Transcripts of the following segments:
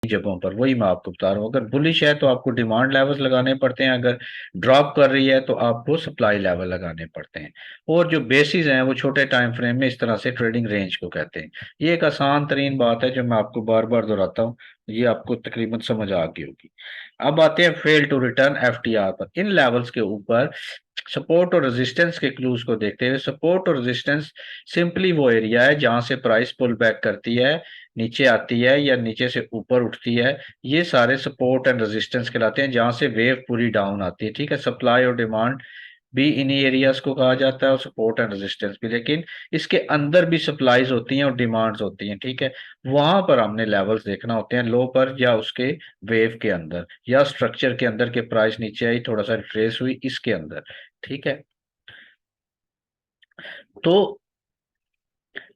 जगहों पर, वही मैं आपको बता रहा हूँ। अगर बुलिश है तो आपको डिमांड लेवल्स लगाने पड़ते हैं, अगर ड्रॉप कर रही है तो आपको सप्लाई लेवल लगाने पड़ते हैं। और जो बेसिस हैं वो छोटे टाइम फ्रेम में इस तरह से ट्रेडिंग रेंज को कहते हैं। ये एक आसान तरीन बात है जो मैं आपको बार बार दोहराता हूँ, ये आपको तकरीबन समझ आ गई होगी। अब आते हैं फेल टू रिटर्न एफटीआर पर। इन लेवल्स के ऊपर सपोर्ट और रेजिस्टेंस के क्लूज को देखते हुए, सपोर्ट और रेजिस्टेंस सिंपली वो एरिया है जहां से प्राइस पुल बैक करती है, नीचे आती है या नीचे से ऊपर उठती है। ये सारे सपोर्ट एंड रेजिस्टेंस कहलाते हैं, जहां से वेव पूरी डाउन आती है। ठीक है, सप्लाई और डिमांड भी इन्हीं एरियाज को कहा जाता है और सपोर्ट एंड रेजिस्टेंस भी। लेकिन इसके अंदर भी सप्लाईज होती हैं और डिमांड्स होती हैं। ठीक है, वहां पर हमने लेवल्स देखना होते हैं, लो पर या उसके वेव के अंदर या स्ट्रक्चर के अंदर के प्राइस नीचे आई, थोड़ा सा रिट्रेस हुई इसके अंदर। ठीक है, तो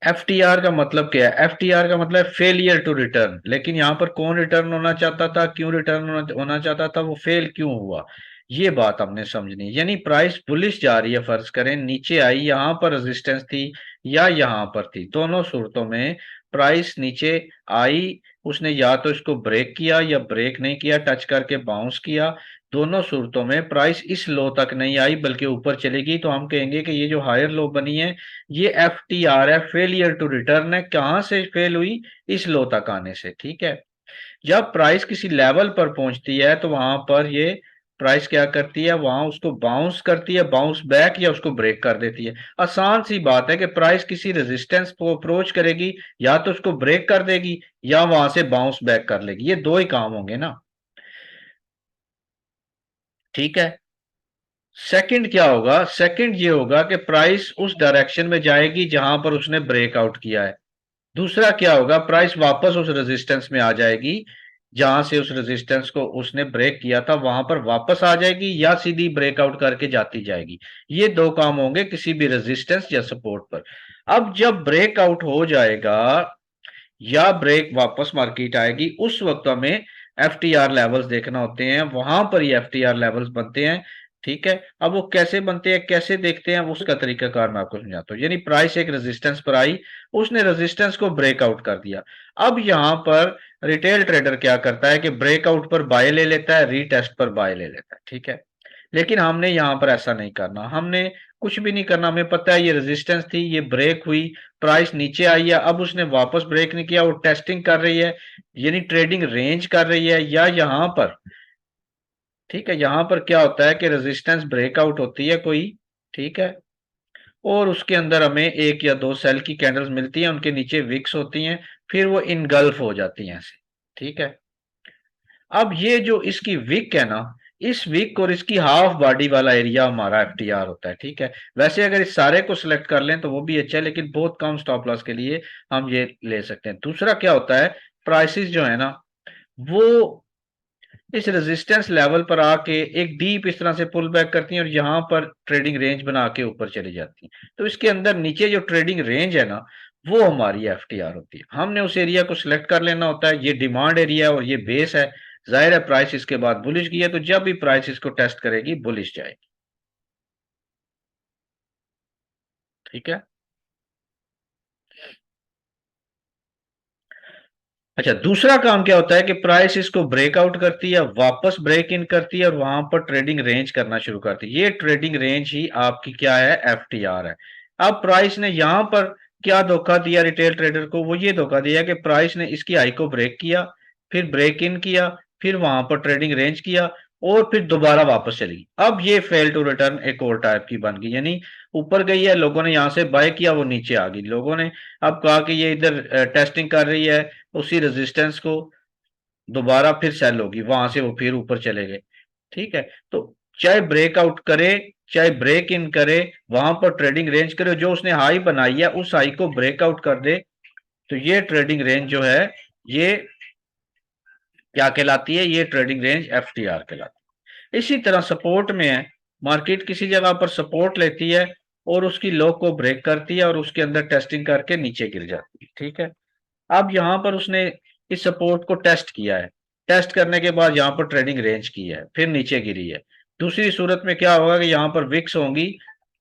एफटीआर का मतलब क्या है? एफटीआर का मतलब फेलियर टू रिटर्न। लेकिन यहाँ पर कौन रिटर्न होना चाहता था, क्यों रिटर्न होना चाहता था, वो फेल क्यों हुआ, ये बात हमने समझनी है। यानी प्राइस बुलिश जा रही है, फर्ज करें नीचे आई, यहाँ पर रेजिस्टेंस थी या यहाँ पर थी, दोनों सूरतों में प्राइस नीचे आई, उसने या तो इसको ब्रेक किया या ब्रेक नहीं किया, टच करके बाउंस किया। दोनों सूरतों में प्राइस इस लो तक नहीं आई बल्कि ऊपर चलेगी, तो हम कहेंगे कि ये जो हायर लो बनी है ये एफ टी आर है, फेलियर टू रिटर्न है। कहां से फेल हुई? इस लो तक आने से। ठीक है, जब प्राइस किसी लेवल पर पहुंचती है तो वहां पर ये प्राइस क्या करती है, वहां उसको बाउंस करती है, बाउंस बैक या उसको ब्रेक कर देती है। आसान सी बात है कि प्राइस किसी रेजिस्टेंस को अप्रोच करेगी, या तो उसको ब्रेक कर देगी या वहां से बाउंस बैक कर लेगी, ये दो ही काम होंगे ना। ठीक है, सेकंड क्या होगा? सेकंड ये होगा कि प्राइस उस डायरेक्शन में जाएगी जहां पर उसने ब्रेकआउट किया है। दूसरा क्या होगा? प्राइस वापस उस रेजिस्टेंस में आ जाएगी जहां से उस रेजिस्टेंस को उसने ब्रेक किया था, वहां पर वापस आ जाएगी या सीधी ब्रेकआउट करके जाती जाएगी। ये दो काम होंगे किसी भी रेजिस्टेंस या सपोर्ट पर। अब जब ब्रेकआउट हो जाएगा या ब्रेक वापस मार्केट आएगी, उस वक्त हमें एफ टी आर लेवल्स देखना होते हैं, वहां पर ये एफ टी आर लेवल्स बनते हैं। ठीक है, अब वो कैसे बनते हैं, कैसे देखते हैं, उसका तरीकाकार मैं आपको समझाता हूँ। यानी प्राइस एक रेजिस्टेंस पर आई, उसने रेजिस्टेंस को ब्रेकआउट कर दिया। अब यहां पर रिटेल ट्रेडर क्या करता है कि ब्रेकआउट पर बाय ले लेता है, रीटेस्ट पर बाय ले लेता है। ठीक है, लेकिन हमने यहां पर ऐसा नहीं करना, हमने कुछ भी नहीं करना। हमें पता है ये रेजिस्टेंस थी, ये ब्रेक हुई, प्राइस नीचे आई है, अब उसने वापस ब्रेक नहीं किया, वो टेस्टिंग कर रही है, यानी ट्रेडिंग रेंज कर रही है। या यहां पर, ठीक है, यहां पर क्या होता है कि रेजिस्टेंस ब्रेकआउट होती है कोई, ठीक है, और उसके अंदर हमें एक या दो सेल की कैंडल्स मिलती हैं, उनके नीचे विक्स होती हैं, फिर वो इनगल्फ हो जाती हैं ऐसे। ठीक है, अब ये जो इसकी विक है ना, इस विक और इसकी हाफ बॉडी वाला एरिया हमारा एफटीआर होता है। ठीक है, वैसे अगर इस सारे को सिलेक्ट कर लें तो वो भी अच्छा है, लेकिन बहुत कम स्टॉप लॉस के लिए हम ये ले सकते हैं। दूसरा क्या होता है, प्राइसेस जो है ना, वो इस रेजिस्टेंस लेवल पर आके एक डीप इस तरह से पुल बैक करती हैं और यहां पर ट्रेडिंग रेंज बना के ऊपर चली जाती हैं। तो इसके अंदर नीचे जो ट्रेडिंग रेंज है ना, वो हमारी एफटीआर होती है। हमने उस एरिया को सिलेक्ट कर लेना होता है। ये डिमांड एरिया है और ये बेस है। जाहिर है प्राइस इसके बाद बुलिश की है, तो जब भी प्राइस इसको टेस्ट करेगी बुलिश जाएगी। ठीक है, अच्छा, दूसरा काम क्या होता है कि प्राइस इसको ब्रेकआउट करती है, वापस ब्रेक इन करती है और वहां पर ट्रेडिंग रेंज करना शुरू करती है। ये ट्रेडिंग रेंज ही आपकी क्या है, एफटीआर है। अब प्राइस ने यहां पर क्या धोखा दिया रिटेल ट्रेडर को? वो ये धोखा दिया कि प्राइस ने इसकी हाई को ब्रेक किया, फिर ब्रेक इन किया, फिर वहां पर ट्रेडिंग रेंज किया और फिर दोबारा वापस चली गई। अब ये फेल टू रिटर्न एक और टाइप की बन गई। यानी ऊपर गई है, लोगों ने यहां से बाय किया, वो नीचे आ गई, लोगों ने अब कहा कि ये इधर टेस्टिंग कर रही है, उसी रेजिस्टेंस को दोबारा फिर सेल होगी, वहां से वो फिर ऊपर चले गए। ठीक है, तो चाहे ब्रेकआउट करे, चाहे ब्रेक इन करे, वहां पर ट्रेडिंग रेंज करे, जो उसने हाई बनाई है उस हाई को ब्रेकआउट कर दे, तो ये ट्रेडिंग रेंज जो है ये क्या कहलाती है? ये ट्रेडिंग रेंज एफटीआर कहलाती है। इसी तरह सपोर्ट में है, मार्केट किसी जगह पर सपोर्ट लेती है और उसकी लो को ब्रेक करती है और उसके अंदर टेस्टिंग करके नीचे गिर जाती है। ठीक है, अब यहां पर उसने इस सपोर्ट को टेस्ट किया है, टेस्ट करने के बाद यहां पर ट्रेडिंग रेंज की है, फिर नीचे गिरी है। दूसरी सूरत में क्या होगा कि यहां पर विक्स होंगी,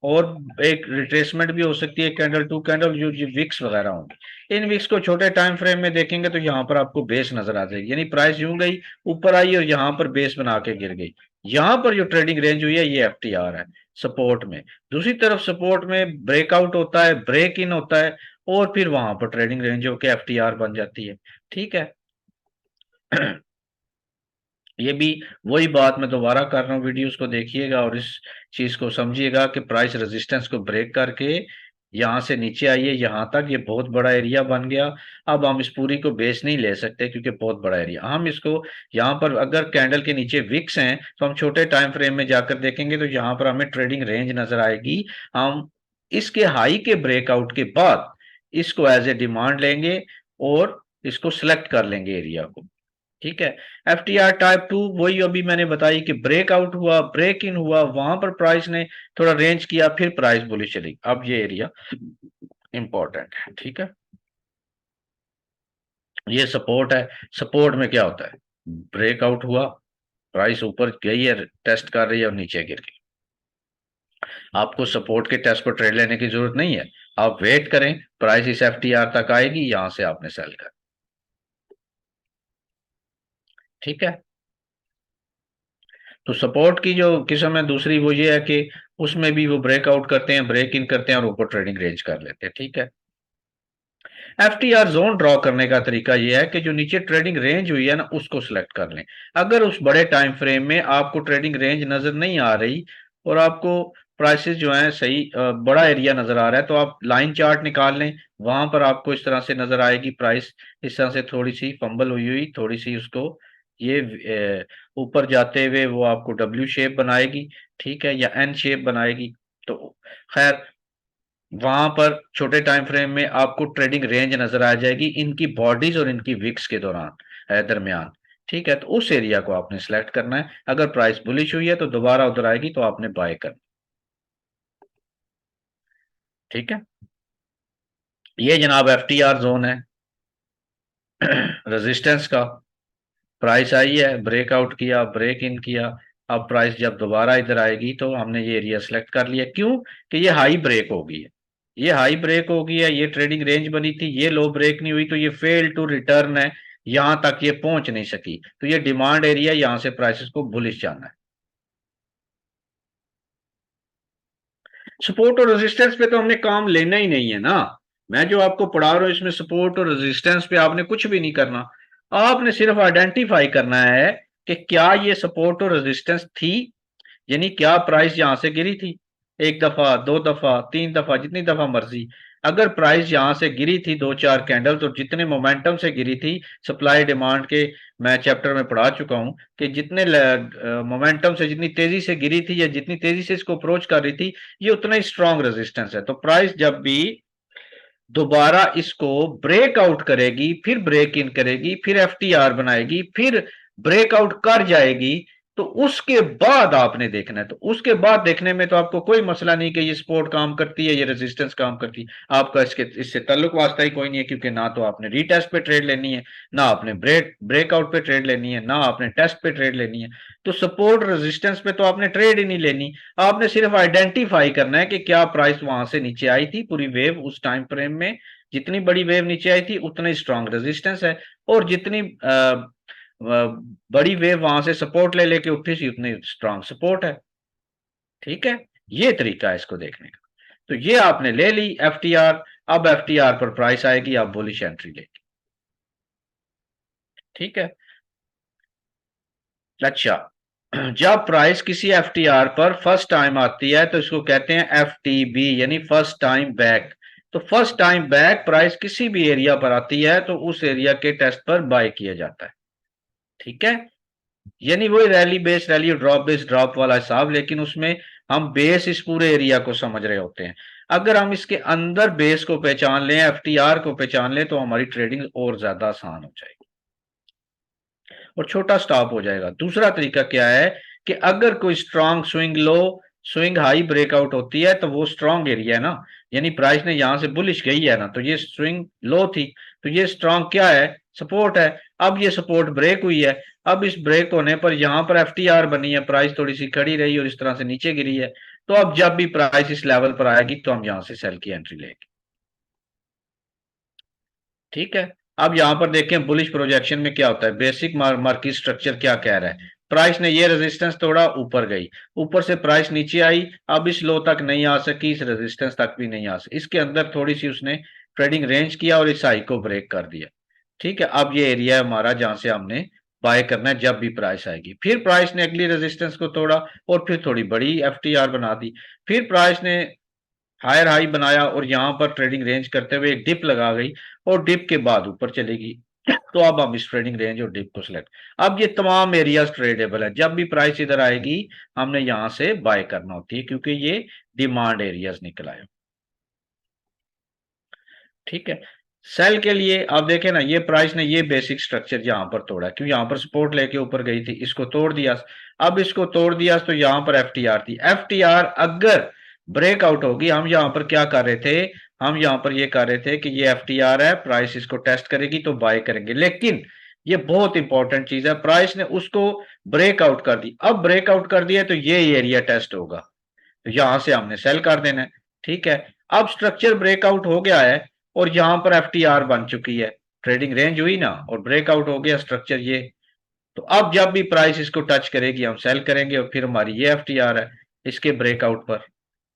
और एक रिट्रेसमेंट भी हो सकती है, कैंडल टू कैंडल, जो विक्स वगैरह होंगे। इन विक्स को छोटे टाइम फ्रेम में देखेंगे तो यहाँ पर आपको बेस नजर आ जाएगी, यानी प्राइस यूं गई ऊपर आई और यहाँ पर बेस बना के गिर गई। यहाँ पर जो ट्रेडिंग रेंज हुई है ये एफटीआर है सपोर्ट में। दूसरी तरफ सपोर्ट में ब्रेकआउट होता है, ब्रेक इन होता है, और फिर वहां पर ट्रेडिंग रेंज होकर एफटीआर बन जाती है। ठीक है। ये भी वही बात मैं दोबारा कर रहा हूँ, वीडियोस को देखिएगा और इस चीज को समझिएगा कि प्राइस रेजिस्टेंस को ब्रेक करके यहाँ से नीचे आइए, यहाँ तक ये बहुत बड़ा एरिया बन गया। अब हम इस पूरी को बेस नहीं ले सकते क्योंकि बहुत बड़ा एरिया, हम इसको यहाँ पर अगर कैंडल के नीचे विक्स हैं तो हम छोटे टाइम फ्रेम में जाकर देखेंगे तो यहाँ पर हमें ट्रेडिंग रेंज नजर आएगी। हम इसके हाई के ब्रेकआउट के बाद इसको एज ए डिमांड लेंगे और इसको सिलेक्ट कर लेंगे एरिया को। ठीक है। एफटीआर टाइप टू वही अभी मैंने बताई कि ब्रेकआउट हुआ, ब्रेक इन हुआ, वहां पर प्राइस ने थोड़ा रेंज किया, फिर प्राइस बुलिश चली। अब ये एरिया इंपॉर्टेंट है। ठीक है। ये सपोर्ट है। सपोर्ट में क्या होता है, ब्रेकआउट हुआ, प्राइस ऊपर गई है, टेस्ट कर रही है और नीचे गिर गई। आपको सपोर्ट के टेस्ट पर ट्रेड लेने की जरूरत नहीं है, आप वेट करें, प्राइस इस एफटीआर तक आएगी, यहां से आपने सेल कर। ठीक है। तो सपोर्ट की जो किस्म है दूसरी वो ये है कि उसमें भी वो ब्रेकआउट करते हैं, ब्रेक इन करते हैं और ऊपर ट्रेडिंग रेंज कर लेते हैं। ठीक है। एफटीआर जोन ड्रॉ करने का तरीका यह है कि जो नीचे ट्रेडिंग रेंज हुई है ना उसको सिलेक्ट कर लें। अगर उस बड़े टाइम फ्रेम में आपको ट्रेडिंग रेंज नजर नहीं आ रही और आपको प्राइसेस जो है सही बड़ा एरिया नजर आ रहा है तो आप लाइन चार्ट निकाल लें, वहां पर आपको इस तरह से नजर आएगी प्राइस इस तरह से थोड़ी सी फंबल हुई हुई, थोड़ी सी उसको ये ऊपर जाते हुए वो आपको डब्ल्यू शेप बनाएगी। ठीक है, या एन शेप बनाएगी। तो खैर वहां पर छोटे टाइम फ्रेम में आपको ट्रेडिंग रेंज नजर आ जाएगी इनकी बॉडीज और इनकी विक्स के दौरान दरमियान। ठीक है, तो उस एरिया को आपने सिलेक्ट करना है। अगर प्राइस बुलिश हुई है तो दोबारा उधर आएगी तो आपने बाय करना। ठीक है। ये जनाब एफटीआर जोन है रेजिस्टेंस का। प्राइस आई है, ब्रेकआउट किया, ब्रेक इन किया। अब प्राइस जब दोबारा इधर आएगी तो हमने ये एरिया सेलेक्ट कर लिया, क्यों कि ये हाई ब्रेक हो गई है। ये हाई ब्रेक हो गई है, ये ट्रेडिंग रेंज बनी थी, ये लो ब्रेक नहीं हुई तो ये फेल टू रिटर्न है, यहां तक ये पहुंच नहीं सकी, तो ये डिमांड एरिया, यहां से प्राइसेस को बुलिश जाना है। सपोर्ट और रेजिस्टेंस पे तो हमने काम लेना ही नहीं है ना। मैं जो आपको पढ़ा रहा हूं इसमें सपोर्ट और रेजिस्टेंस पे आपने कुछ भी नहीं करना। आपने सिर्फ आइडेंटिफाई करना है कि क्या ये सपोर्ट और रेजिस्टेंस थी, यानी क्या प्राइस यहां से गिरी थी एक दफा, दो दफा, तीन दफा, जितनी दफा मर्जी। अगर प्राइस यहां से गिरी थी दो चार कैंडल तो जितने मोमेंटम से गिरी थी, सप्लाई डिमांड के मैं चैप्टर में पढ़ा चुका हूं कि जितने मोमेंटम से जितनी तेजी से गिरी थी या जितनी तेजी से इसको अप्रोच कर रही थी, ये उतना ही स्ट्रांग रेजिस्टेंस है। तो प्राइस जब भी दोबारा इसको ब्रेकआउट करेगी, फिर ब्रेक इन करेगी, फिर एफटीआर बनाएगी, फिर ब्रेकआउट कर जाएगी, तो उसके बाद आपने देखना है। तो उसके बाद देखने में तो आपको कोई मसला नहीं कि ये सपोर्ट काम करती है, ये रेजिस्टेंस काम करती है, आपका इससे ताल्लुक वास्ता ही कोई नहीं है, क्योंकि ना तो आपने रीटेस्ट पे ट्रेड लेनी है, ना आपने ब्रेकआउट पे ट्रेड लेनी है, ना आपने टेस्ट पे ट्रेड लेनी है। तो सपोर्ट रेजिस्टेंस पे तो आपने ट्रेड ही नहीं लेनी। आपने सिर्फ आइडेंटिफाई करना है कि क्या प्राइस वहां से नीचे आई थी, पूरी वेव उस टाइम फ्रेम में जितनी बड़ी वेव नीचे आई थी उतना ही स्ट्रांग रेजिस्टेंस है, और जितनी बड़ी वेव वहां से सपोर्ट ले लेके उठी थी उतनी स्ट्रांग सपोर्ट है। ठीक है, ये तरीका है इसको देखने का। तो ये आपने ले ली एफटीआर। अब एफटीआर पर प्राइस आएगी, आप बुलिश एंट्री लेंगे। ठीक है। अच्छा, जब प्राइस किसी एफटीआर पर फर्स्ट टाइम आती है तो इसको कहते हैं एफटीबी, यानी फर्स्ट टाइम बैक। तो फर्स्ट टाइम बैक प्राइस किसी भी एरिया पर आती है तो उस एरिया के टेस्ट पर बाय किया जाता है। ठीक है, यानी वही rally base rally, drop base drop वाला हिसाब, लेकिन उसमें हम बेस इस पूरे एरिया को समझ रहे होते हैं। अगर हम इसके अंदर बेस को पहचान लें, एफटीआर को पहचान लें, तो हमारी ट्रेडिंग और ज्यादा आसान हो जाएगी और छोटा स्टॉप हो जाएगा। दूसरा तरीका क्या है कि अगर कोई strong swing low swing high breakout होती है तो वो स्ट्रांग एरिया है ना, यानी प्राइस ने यहां से बुलिश गई है ना, तो ये स्विंग लो थी, तो ये स्ट्रांग क्या है, सपोर्ट है। अब ये सपोर्ट ब्रेक हुई है, अब इस ब्रेक होने पर यहां पर एफटीआर बनी है, प्राइस थोड़ी सी खड़ी रही और इस तरह से नीचे गिरी है, तो अब जब भी प्राइस इस लेवल पर आएगी तो हम यहां से सेल की एंट्री लेंगे। ठीक है। अब यहां पर देखें बुलिश प्रोजेक्शन में क्या होता है, बेसिक मार्केट स्ट्रक्चर क्या कह रहा है। प्राइस ने ये रेजिस्टेंस तोड़ा, ऊपर गई, ऊपर से प्राइस नीचे आई, अब इस लो तक नहीं आ सकी, इस रेजिस्टेंस तक भी नहीं आ सकी, इसके अंदर थोड़ी सी उसने ट्रेडिंग रेंज किया और इस हाई को ब्रेक कर दिया। ठीक है, अब ये एरिया है हमारा जहां से हमने बाय करना है जब भी प्राइस आएगी। फिर प्राइस ने अगली रेजिस्टेंस को तोड़ा और फिर थोड़ी बड़ी एफटीआर बना दी। फिर प्राइस ने हायर हाई बनाया और यहां पर ट्रेडिंग रेंज करते हुए एक डिप लगा गई और डिप के बाद ऊपर चलेगी। तो अब हम इस ट्रेडिंग रेंज और डिप को सिलेक्ट, अब ये तमाम एरियाज ट्रेडेबल है, जब भी प्राइस इधर आएगी हमने यहां से बाय करना होती है क्योंकि ये डिमांड एरियाज निकल आए। ठीक है। सेल के लिए आप देखें ना, ये प्राइस ने ये बेसिक स्ट्रक्चर यहां पर तोड़ा क्यों, यहां पर सपोर्ट लेके ऊपर गई थी, इसको तोड़ दिया। अब इसको तोड़ दिया तो यहां पर एफटीआर थी, एफटीआर अगर ब्रेकआउट होगी, हम यहां पर क्या कर रहे थे, हम यहां पर ये कर रहे थे कि ये एफटीआर है, प्राइस इसको टेस्ट करेगी तो बाय करेंगे। लेकिन ये बहुत इंपॉर्टेंट चीज है, प्राइस ने उसको ब्रेकआउट कर दी, अब ब्रेकआउट कर दिया तो ये एरिया टेस्ट होगा, तो यहां से हमने सेल कर देना है। ठीक है। अब स्ट्रक्चर ब्रेकआउट हो गया है और यहां पर एफटीआर बन चुकी है, ट्रेडिंग रेंज हुई ना और ब्रेकआउट हो गया स्ट्रक्चर ये। तो अब जब भी प्राइस इसको टच करेगी हम सेल करेंगे और फिर हमारी ये एफटीआर है इसके ब्रेकआउट पर।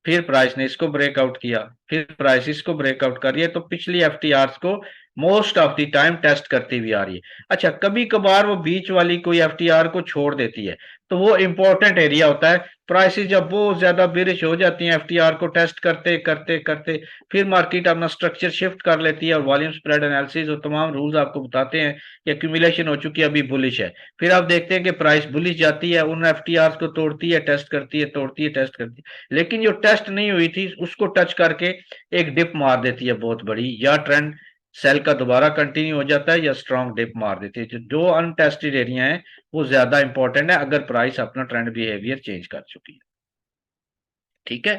फिर प्राइस ने इसको ब्रेकआउट किया, फिर प्राइस इसको ब्रेकआउट कर रही है, तो पिछली एफटीआर को most of the time test करती हुई आ रही है। अच्छा, कभी कभार वो बीच वाली कोई एफटीआर को छोड़ देती है, तो वो इंपॉर्टेंट एरिया होता है। प्राइसेस जब बहुत ज्यादा बेरिश हो जाती हैं एफटीआर को टेस्ट करते करते करते, फिर मार्केट अपना स्ट्रक्चर शिफ्ट कर लेती है और वॉल्यूम स्प्रेड एनालिसिस और तमाम रूल्स आपको बताते हैं कि एक्यूमुलेशन हो चुकी है, अभी बुलिश है। फिर आप देखते हैं कि प्राइस बुलिश जाती है, उन एफटीआर को तोड़ती है, टेस्ट करती है, तोड़ती है, टेस्ट करती है, लेकिन जो टेस्ट नहीं हुई थी उसको टच करके एक डिप मार देती है बहुत बड़ी, या ट्रेंड सेल का दोबारा कंटिन्यू हो जाता है या स्ट्रॉन्ग डिप मार देती है। जो अनटेस्टेड एरिया है वो ज्यादा इंपॉर्टेंट है अगर प्राइस अपना ट्रेंड बिहेवियर चेंज कर चुकी है। ठीक है।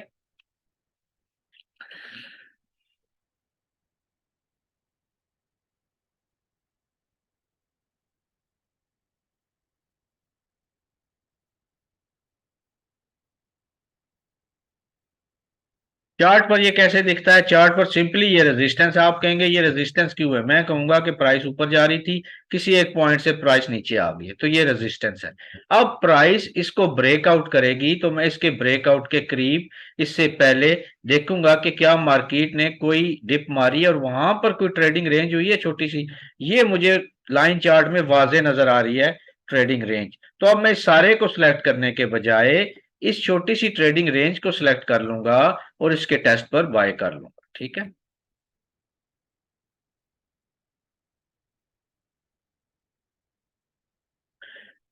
चार्ट पर ये कैसे दिखता है, चार्ट पर सिंपली ये रेजिस्टेंस है, आप कहेंगे ये रेजिस्टेंस क्यों है, मैं कहूंगा कि प्राइस ऊपर जा रही थी, किसी एक पॉइंट से प्राइस नीचे आ गई है, तो ये रेजिस्टेंस है। अब प्राइस इसको ब्रेकआउट करेगी तो मैं इसके ब्रेकआउट के करीब इससे पहले देखूंगा कि क्या मार्केट ने कोई डिप मारी है और वहां पर कोई ट्रेडिंग रेंज हुई है छोटी सी, ये मुझे लाइन चार्ट में वाजे नजर आ रही है ट्रेडिंग रेंज। तो अब मैं इस सारे को सिलेक्ट करने के बजाय इस छोटी सी ट्रेडिंग रेंज को सिलेक्ट कर लूंगा और इसके टेस्ट पर बाय कर लूंगा। ठीक है।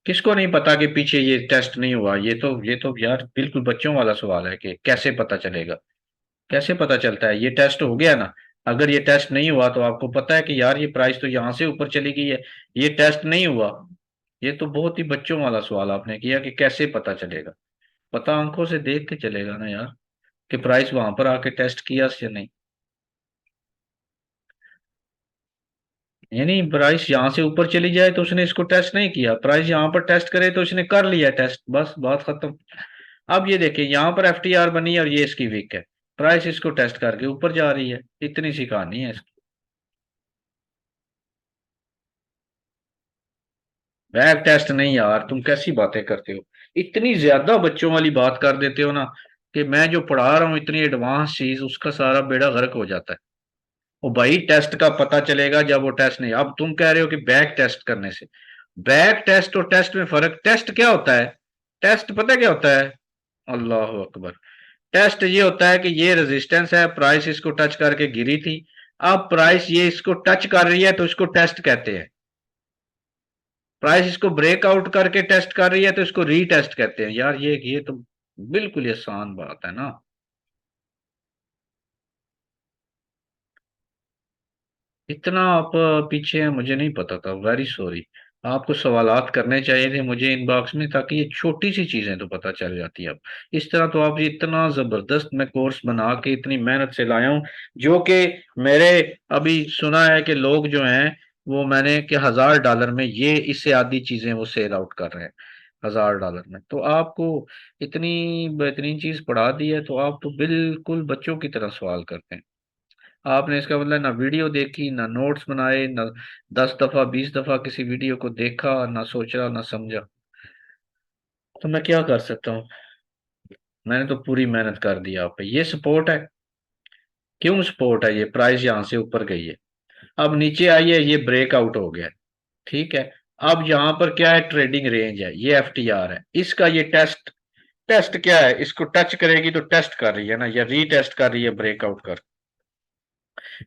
किसको नहीं पता कि पीछे ये टेस्ट नहीं हुआ, ये तो यार बिल्कुल बच्चों वाला सवाल है कि कैसे पता चलेगा। कैसे पता चलता है, ये टेस्ट हो गया ना, अगर ये टेस्ट नहीं हुआ तो आपको पता है कि यार ये प्राइस तो यहां से ऊपर चली गई है, ये टेस्ट नहीं हुआ। ये तो बहुत ही बच्चों वाला सवाल आपने किया कि कैसे पता चलेगा। पता आंखों से देख के चलेगा ना यार, कि प्राइस वहां पर आके टेस्ट किया या नहीं। नहीं, प्राइस यहां से ऊपर चली जाए तो उसने इसको टेस्ट नहीं किया, प्राइस यहां पर टेस्ट करे तो इसने कर लिया टेस्ट, बस बात खत्म। अब ये देखिए यहां पर एफटीआर बनी और ये इसकी वीक है, प्राइस इसको टेस्ट करके ऊपर जा रही है, इतनी सी कहानी है इसकी। बैक टेस्ट नहीं यार, तुम कैसी बातें करते हो, इतनी ज्यादा बच्चों वाली बात कर देते हो ना, कि मैं जो पढ़ा रहा हूँ इतनी एडवांस चीज उसका सारा बेड़ा गर्क हो जाता है। वो भाई टेस्ट का पता चलेगा जब वो टेस्ट नहीं, अब तुम कह रहे हो कि बैक टेस्ट करने से, बैक टेस्ट और टेस्ट में फर्क, टेस्ट क्या होता है, टेस्ट पता क्या होता है, अल्लाह अकबर, टेस्ट ये होता है कि ये रेजिस्टेंस है, प्राइस इसको टच करके गिरी थी, अब प्राइस ये इसको टच कर रही है तो इसको टेस्ट कहते हैं, प्राइस इसको ब्रेकआउट करके टेस्ट कर रही है तो इसको रीटेस्ट कहते हैं। यार ये तो बिल्कुल ही आसान बात है ना। इतना आप पीछे हैं मुझे नहीं पता था, वेरी सॉरी। आपको सवालात करने चाहिए थे मुझे इनबॉक्स में, ताकि ये छोटी सी चीजें तो पता चल जाती है। अब इस तरह तो आप ये इतना जबरदस्त मैं कोर्स बना के इतनी मेहनत से लाया हूँ, जो कि मेरे अभी सुना है कि लोग जो हैं वो मैंने कि $1000 में ये इससे आधी चीजें वो सेल आउट कर रहे हैं। $1000 में। तो आपको इतनी बेहतरीन चीज पढ़ा दी है तो आप तो बिल्कुल बच्चों की तरह सवाल करते हैं। आपने इसका मतलब ना वीडियो देखी, ना नोट्स बनाए, ना 10 दफा 20 दफा किसी वीडियो को देखा, ना सोचा ना समझा। तो मैं क्या कर सकता हूँ? मैंने तो पूरी मेहनत कर दी आप पे। ये सपोर्ट है? क्यों सपोर्ट है? ये प्राइस यहाँ से ऊपर गई है, अब नीचे आई है, ये ब्रेकआउट हो गया है। ठीक है। अब यहाँ पर क्या है? ट्रेडिंग रेंज है, ये FTR है, इसका ये टेस्ट। टेस्ट क्या है? इसको टच करेगी तो टेस्ट कर रही है ना, या रीटेस्ट कर रही है ब्रेकआउट कर।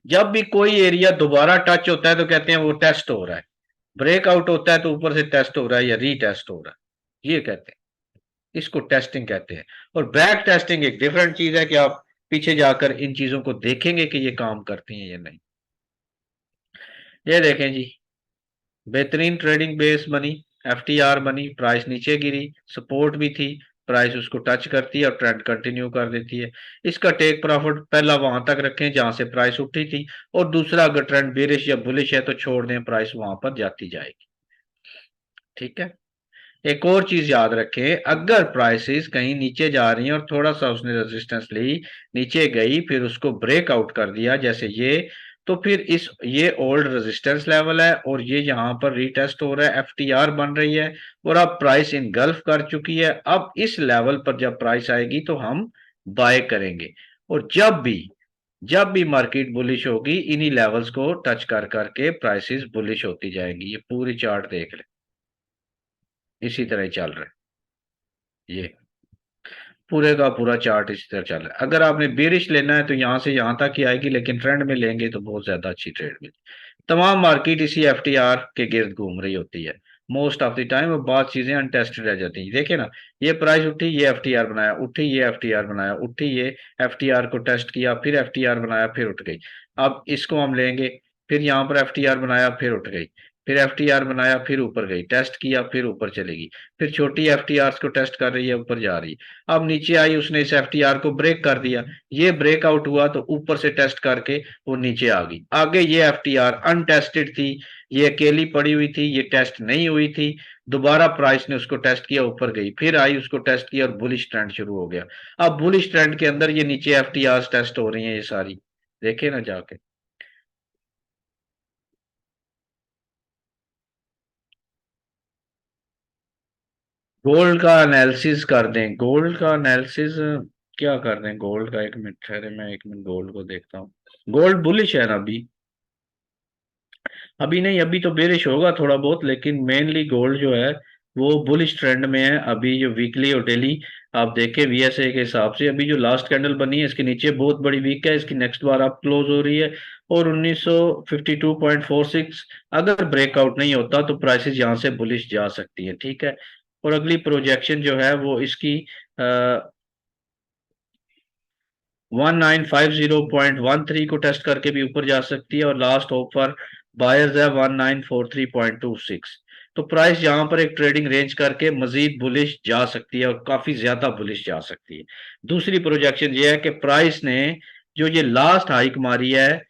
जब भी कोई एरिया दोबारा टच होता है तो कहते हैं वो टेस्ट हो रहा है, ब्रेकआउट होता है तो ऊपर से टेस्ट हो रहा है या रीटेस्ट हो रहा है, ये कहते हैं। इसको टेस्टिंग कहते हैं। और बैक टेस्टिंग एक डिफरेंट चीज है कि आप पीछे जाकर इन चीजों को देखेंगे कि ये काम करती हैं या नहीं। ये देखें जी, बेहतरीन ट्रेडिंग बेस बनी, FTR बनी, प्राइस नीचे गिरी, सपोर्ट भी थी, प्राइस उसको टच करती है और ट्रेंड कंटिन्यू कर देती है। इसका टेक प्रॉफिट पहला वहां तक रखें जहां से प्राइस उठी थी, और दूसरा अगर ट्रेंड बेरिश या बुलिश है तो छोड़ दें, प्राइस वहां पर जाती जाएगी। ठीक है। एक और चीज याद रखें, अगर प्राइसेस कहीं नीचे जा रही हैं और थोड़ा सा उसने रेजिस्टेंस ली, नीचे गई, फिर उसको ब्रेकआउट कर दिया जैसे ये, तो फिर इस ये ओल्ड रेजिस्टेंस लेवल है और ये यहाँ पर रीटेस्ट हो रहा है, FTR बन रही है, और अब प्राइस इनगल्फ कर चुकी है। अब इस लेवल पर जब प्राइस आएगी तो हम बाय करेंगे। और जब भी मार्केट बुलिश होगी, इन्हीं लेवल्स को टच कर करके प्राइसेस बुलिश होती जाएंगी। ये पूरी चार्ट देख लें, इसी तरह ही चल रहा है ये पूरे का पूरा चार्ट इसी तरह चल रहा है। अगर आपने बेरिश लेना है तो यहाँ से यहाँ तक ही आएगी, लेकिन ट्रेंड में लेंगे तो बहुत ज्यादा अच्छी ट्रेड मिलेगी। तमाम मार्केट इसी FTR के गिर्द घूम रही होती है मोस्ट ऑफ द टाइम, और बहुत चीजें अनटेस्टेड रह जाती हैं। देखिए ना, ये प्राइस उठी, ये FTR बनाया, उठी, ये FTR बनाया, उठी, ये FTR को टेस्ट किया, फिर FTR बनाया, फिर उठ गई। अब इसको हम लेंगे, फिर यहाँ पर FTR बनाया, फिर उठ गई, फिर FTR बनाया, फिर ऊपर गई, टेस्ट किया, फिर ऊपर चलेगी, फिर छोटी FTR को टेस्ट कर रही है, ऊपर जा रही है। अब नीचे आई, उसने इस FTR को ब्रेक कर दिया, ये ब्रेकआउट हुआ तो ऊपर से टेस्ट करके वो नीचे आ गई। आगे ये FTR अनटेस्टेड थी, ये अकेली पड़ी हुई थी, ये टेस्ट नहीं हुई थी। दोबारा प्राइस ने उसको टेस्ट किया, ऊपर गई, फिर आई, उसको टेस्ट किया और बुलिश ट्रेंड शुरू हो गया। अब बुलिश ट्रेंड के अंदर ये नीचे FTR टेस्ट हो रही हैं ये सारी, देखे ना जाके। गोल्ड का एनालिसिस कर दें, गोल्ड का एनालिसिस क्या कर दें? गोल्ड का, 1 मिनट ठहरे, मैं 1 मिनट गोल्ड को देखता हूँ। गोल्ड बुलिश है ना अभी? अभी नहीं, अभी तो बेरिश होगा थोड़ा बहुत, लेकिन मेनली गोल्ड जो है वो बुलिश ट्रेंड में है। अभी जो वीकली और डेली आप देखें VSA के हिसाब से, अभी जो लास्ट कैंडल बनी है इसके नीचे बहुत बड़ी वीक है, इसकी नेक्स्ट बार आप क्लोज हो रही है, और 1952.46 अगर ब्रेकआउट नहीं होता तो प्राइसेस यहाँ से बुलिश जा सकती है। ठीक है। और अगली प्रोजेक्शन जो है वो इसकी 1950.13 को टेस्ट करके भी ऊपर जा सकती है, और लास्ट होप पर बायर्स है 1943.26। तो प्राइस यहाँ पर एक ट्रेडिंग रेंज करके मजीद बुलिश जा सकती है, और काफी ज्यादा बुलिश जा सकती है। दूसरी प्रोजेक्शन ये है कि प्राइस ने जो ये लास्ट हाइक मारी है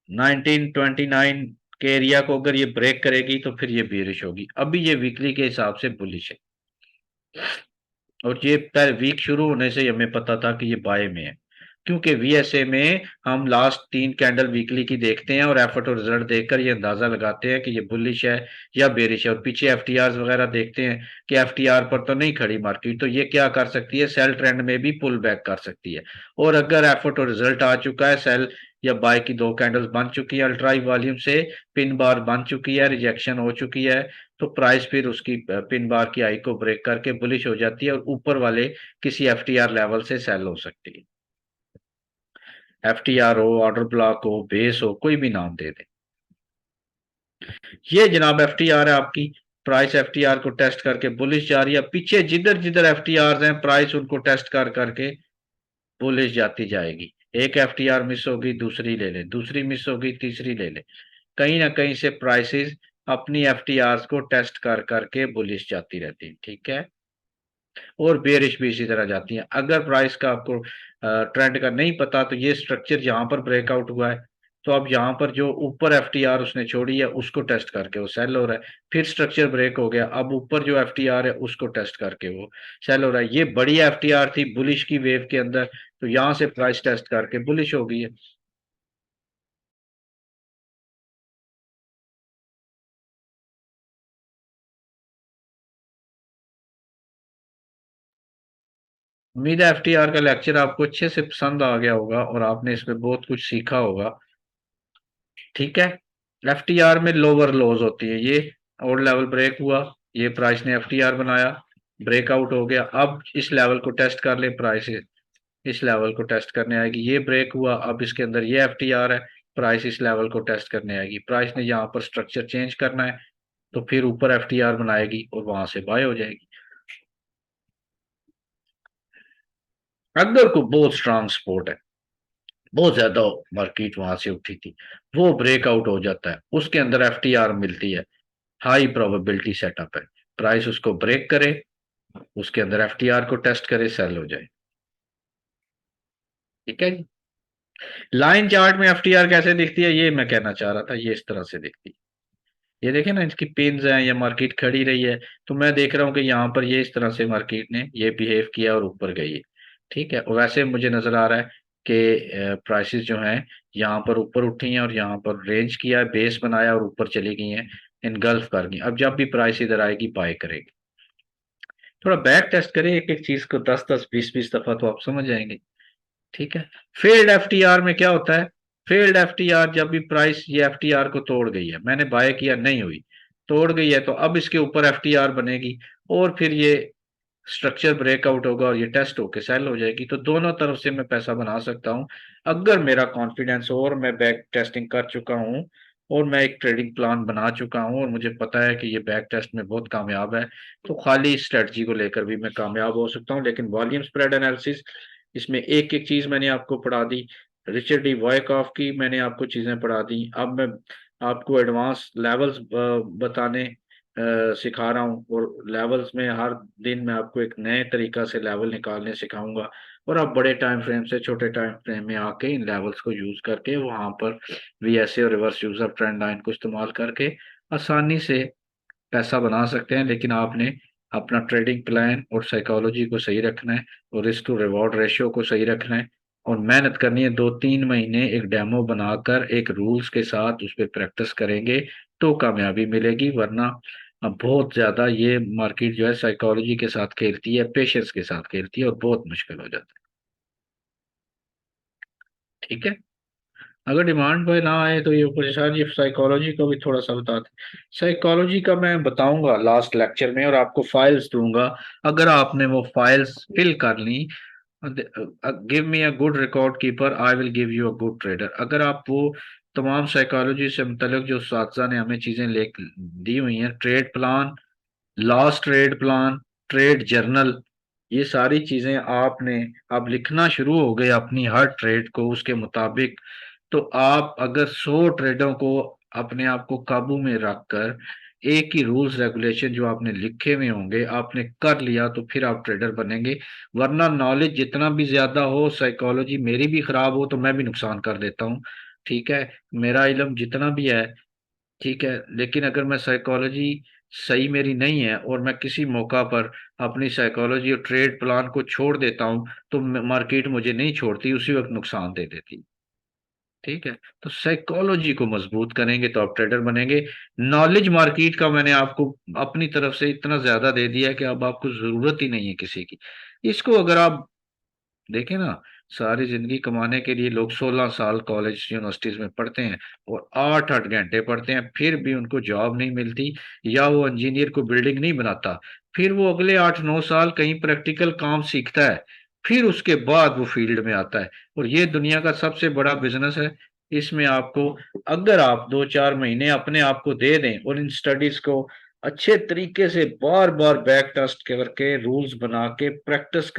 1929 के एरिया को, अगर ये ब्रेक करेगी तो फिर ये बेरिश होगी। अभी ये वीकली के हिसाब से बुलिश है, और ये वीक शुरू होने से ही हमें पता था कि ये बाय में है, क्योंकि VSA में हम लास्ट 3 कैंडल वीकली की देखते हैं और एफर्ट और रिजल्ट देखकर ये अंदाजा लगाते हैं कि ये बुलिश है या बेरिश है, और पीछे FTRs वगैरह देखते हैं कि FTR पर तो नहीं खड़ी मार्केट, तो ये क्या कर सकती है? सेल ट्रेंड में भी पुल बैक कर सकती है। और अगर एफर्ट और रिजल्ट आ चुका है, सेल या बाय की 2 कैंडल्स बन चुकी है, अल्ट्राई वॉल्यूम से पिन बार बन चुकी है, रिजेक्शन हो चुकी है, तो प्राइस फिर उसकी पिन बार की हाई को ब्रेक करके बुलिश हो जाती है, और ऊपर वाले किसी FTR लेवल से सेल हो सकती है। FTR हो, ऑर्डर ब्लॉक हो, बेस हो, कोई भी नाम दे दे। ये जनाब FTR है आपकी। प्राइस FTR को टेस्ट करके बुलिश जा रही है, पीछे जिधर जिधर FTR हैं प्राइस उनको टेस्ट कर करके बुलिश जाती जाएगी। एक FTR मिस होगी, दूसरी ले ले, दूसरी मिस होगी, तीसरी ले ले। कहीं ना कहीं से प्राइसेस अपनी FTR को टेस्ट कर करके बुलिश जाती रहती है। ठीक है। और बेरिश भी इसी तरह जाती हैं। अगर प्राइस का आपको ट्रेंड का नहीं पता, तो ये स्ट्रक्चर जहां पर ब्रेकआउट हुआ है, तो अब यहाँ पर जो ऊपर एफटीआर उसने छोड़ी है उसको टेस्ट करके वो सेल हो रहा है। फिर स्ट्रक्चर ब्रेक हो गया, अब ऊपर जो एफटीआर है उसको टेस्ट करके वो सेल हो रहा है। ये बड़ी एफटीआर थी बुलिश की वेव के अंदर, तो यहाँ से प्राइस टेस्ट करके बुलिश हो गई है। उम्मीद है एफटीआर का लेक्चर आपको अच्छे से पसंद आ गया होगा और आपने इसमें बहुत कुछ सीखा होगा। ठीक है। एफटीआर में लोअर लोज होती है ये, और लेवल ब्रेक हुआ, ये प्राइस ने एफटीआर बनाया, ब्रेकआउट हो गया, अब इस लेवल को टेस्ट कर ले प्राइस, इस लेवल को टेस्ट करने आएगी, ये ब्रेक हुआ, अब इसके अंदर ये एफटीआर है, प्राइस इस लेवल को टेस्ट करने आएगी, प्राइस ने यहाँ पर स्ट्रक्चर चेंज करना है तो फिर ऊपर एफटीआर बनाएगी और वहां से बाय हो जाएगी। अगर को बहुत स्ट्रांग सपोर्ट है, बहुत ज्यादा मार्केट वहां से उठी थी, वो ब्रेकआउट हो जाता है, उसके अंदर एफटीआर मिलती है, हाई प्रोबेबिलिटी सेटअप है, प्राइस उसको ब्रेक करे, उसके अंदर एफटीआर को टेस्ट करे, सेल हो जाए। ठीक है जी। लाइन चार्ट में एफटीआर कैसे दिखती है ये मैं कहना चाह रहा था, ये इस तरह से दिखती है। ये देखें ना, इसकी पिन्स हैं, ये मार्केट खड़ी रही है, तो मैं देख रहा हूँ कि यहाँ पर ये इस तरह से मार्केट ने ये बिहेव किया और ऊपर गई है। ठीक है, और वैसे मुझे नजर आ रहा है कि प्राइसेस जो हैं यहाँ पर ऊपर उठी हैं और यहाँ पर रेंज किया है, बेस बनाया और ऊपर चली गई हैं, इनगल्फ कर गई। अब जब भी प्राइस इधर आएगी बाय करेगी। थोड़ा बैक टेस्ट करें एक एक चीज को, 10 10 20 20 दफा तो आप समझ जाएंगे। ठीक है। फेल्ड एफटीआर में क्या होता है? फेल्ड एफटीआर जब भी प्राइस ये एफटीआर को तोड़ गई है, मैंने बाय किया नहीं हुई, तोड़ गई है, तो अब इसके ऊपर एफटीआर बनेगी और फिर ये स्ट्रक्चर ब्रेकआउट होगा और ये टेस्ट होके सेल हो जाएगी, तो दोनों तरफ से मैं पैसा बना सकता हूँ अगर मेरा कॉन्फिडेंस हो और मैं बैक टेस्टिंग कर चुका हूँ और मैं एक ट्रेडिंग प्लान बना चुका हूँ और मुझे पता है कि ये बैक टेस्ट में बहुत कामयाब है, तो खाली स्ट्रेटजी को लेकर भी मैं कामयाब हो सकता हूँ। लेकिन वॉल्यूम स्प्रेड एनालिसिस, इसमें एक एक चीज मैंने आपको पढ़ा दी, रिचर्ड डी वॉयकॉफ की मैंने आपको चीजें पढ़ा दी, अब मैं आपको एडवांस लेवल्स बताने सिखा रहा हूँ, और लेवल्स में हर दिन मैं आपको एक नए तरीका से लेवल निकालने सिखाऊंगा, और आप बड़े टाइम फ्रेम से छोटे टाइम फ्रेम में आके इन लेवल्स को यूज करके वहां पर वीएसए और रिवर्स यूजर ट्रेंड लाइन को इस्तेमाल करके आसानी से पैसा बना सकते हैं। लेकिन आपने अपना ट्रेडिंग प्लान और साइकोलॉजी को सही रखना है और रिस्क टू रिवॉर्ड रेशियो को सही रखना है और मेहनत करनी है। 2 3 महीने एक डेमो बनाकर एक रूल्स के साथ उस पर प्रैक्टिस करेंगे तो कामयाबी मिलेगी, वरना अब बहुत ज्यादा ये मार्केट जो है साइकोलॉजी के साथ खेलती है, पेशेंस के साथ खेलती है और बहुत मुश्किल हो जाता है। ठीक है। अगर डिमांड पे ना आए तो ये परेशान, ये साइकोलॉजी को भी थोड़ा सा बताते। साइकोलॉजी का मैं बताऊंगा लास्ट लेक्चर में और आपको फाइल्स दूंगा, अगर आपने वो फाइल्स फिल कर ली, give me a good record keeper I will give you a good trader. अगर आप वो तमाम साइकोलॉजी से मुतल्लिक जो साथी ने हमें चीजें ले दी हुई हैं, trade plan, lost trade plan, trade journal, ये सारी चीजें आपने अब लिखना शुरू हो गए अपनी हर ट्रेड को उसके मुताबिक, तो आप अगर 100 ट्रेडों को अपने आप को काबू में रखकर एक ही रूल्स रेगुलेशन जो आपने लिखे हुए होंगे आपने कर लिया तो फिर आप ट्रेडर बनेंगे। वरना नॉलेज जितना भी ज्यादा हो, साइकोलॉजी मेरी भी खराब हो तो मैं भी नुकसान कर देता हूँ। ठीक है। मेरा इल्म जितना भी है, ठीक है, लेकिन अगर मैं साइकोलॉजी सही मेरी नहीं है और मैं किसी मौका पर अपनी साइकोलॉजी और ट्रेड प्लान को छोड़ देता हूं तो मार्केट मुझे नहीं छोड़ती, उसी वक्त नुकसान दे देती। ठीक है। तो साइकोलॉजी को मजबूत करेंगे तो आप ट्रेडर बनेंगे। नॉलेज मार्केट का मैंने आपको अपनी तरफ से इतना ज्यादा दे दिया है कि अब आपको जरूरत ही नहीं है किसी की। इसको अगर आप देखें ना, सारी जिंदगी कमाने के लिए लोग 16 साल कॉलेज यूनिवर्सिटीज में पढ़ते हैं और 8 8 घंटे पढ़ते हैं, फिर भी उनको जॉब नहीं मिलती, या वो इंजीनियर को बिल्डिंग नहीं बनाता, फिर वो अगले 8 9 साल कहीं प्रैक्टिकल काम सीखता है, फिर उसके बाद वो फील्ड में आता है, और ये दुनिया का सबसे बड़ा बिजनेस है। इसमें आपको, अगर आप 2 4 महीने अपने आप को दे दें और इन स्टडीज को अच्छे तरीके से बार बार बैक टेस्ट करके रूल्स बना के प्रैक्टिस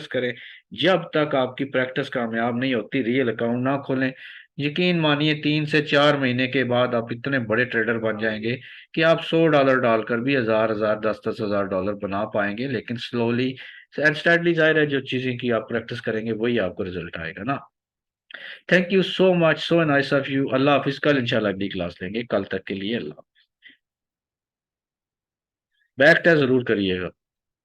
करें, जब तक आपकी प्रैक्टिस कामयाब नहीं होती रियल अकाउंट ना खोलें। यकीन मानिए 3 से 4 महीने के बाद आप इतने बड़े ट्रेडर बन जाएंगे कि आप $100 डालकर भी 1000 1000 10 10 हजार डॉलर बना पाएंगे, लेकिन स्लोली एंड स्टडली, जाहिर है जो चीजें की आप प्रैक्टिस करेंगे वही आपको रिजल्ट आएगा ना। Thank you so much, so nice of you. अल्लाह हाफिज। कल इंशाल्लाह अगली क्लास लेंगे, कल तक के लिए अल्लाह। बैक टेस्ट जरूर करिएगा।